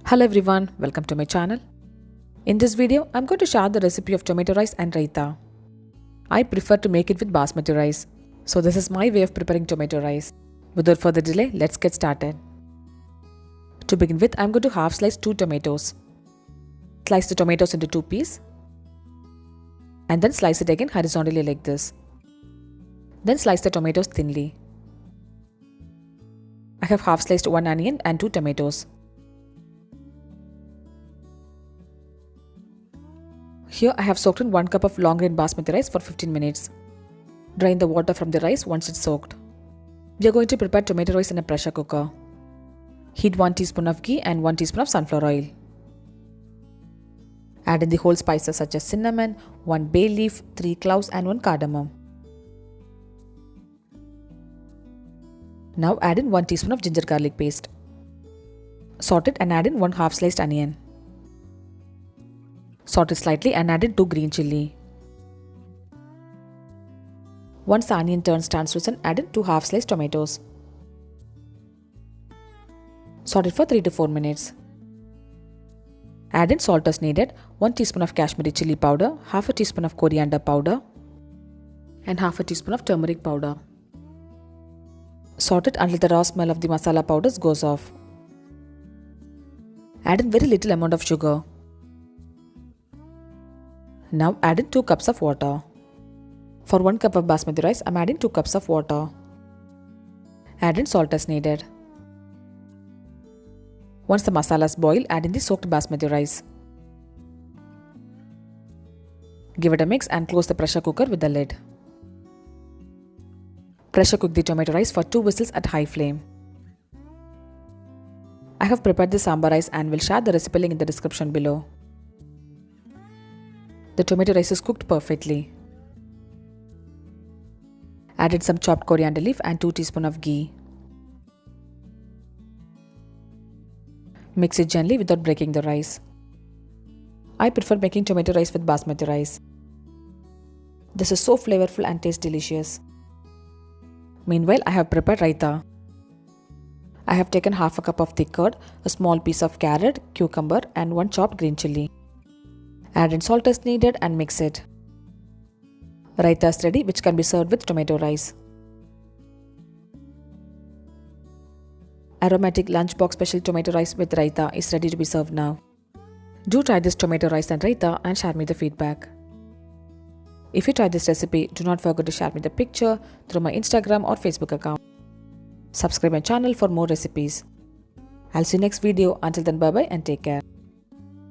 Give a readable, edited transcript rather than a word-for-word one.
Hello everyone, welcome to my channel. In this video, I'm going to share the recipe of tomato rice and raita. I prefer to make it with basmati rice, so this is my way of preparing tomato rice. Without further delay, let's get started. To begin with, I'm going to half slice 2 tomatoes. Slice the tomatoes into 2 pieces and then slice it again horizontally like this. Then slice the tomatoes thinly. I have half sliced 1 onion and 2 tomatoes. Here I have soaked in 1 cup of long grain basmati rice for 15 minutes. Drain the water from the rice once it's soaked. We are going to prepare tomato rice in a pressure cooker. Heat 1 teaspoon of ghee and 1 teaspoon of sunflower oil. Add in the whole spices such as cinnamon, 1 bay leaf, 3 cloves and 1 cardamom. Now add in 1 teaspoon of ginger garlic paste. Saute it and add in 1 half sliced onion. Saute slightly and add in 2 green chilli. Once the onion turns translucent, add in 2 half sliced tomatoes. Saute for 3 to 4 minutes. Add in salt as needed, 1 teaspoon of Kashmiri chilli powder, half a teaspoon of coriander powder and half a teaspoon of turmeric powder. Saute it until the raw smell of the masala powders goes off. Add in very little amount of sugar. Now add in 2 cups of water. For 1 cup of basmati rice, I am adding 2 cups of water. Add in salt as needed. Once the masalas boil, add in the soaked basmati rice. Give it a mix and close the pressure cooker with the lid. Pressure cook the tomato rice for 2 whistles at high flame. I have prepared the sambar rice and will share the recipe link in the description below. The tomato rice is cooked perfectly. Added some chopped coriander leaf and 2 teaspoons of ghee. Mix it gently without breaking the rice. I prefer making tomato rice with basmati rice. This is so flavorful and tastes delicious. Meanwhile, I have prepared raita. I have taken half a cup of thick curd, a small piece of carrot, cucumber and 1 chopped green chilli. Add in salt as needed and mix it. Raita is ready, which can be served with tomato rice. Aromatic lunchbox special tomato rice with raita is ready to be served now. Do try this tomato rice and raita and share me the feedback. If you try this recipe, do not forget to share me the picture through my Instagram or Facebook account. Subscribe my channel for more recipes. I'll see you next video. Until then, bye bye and take care.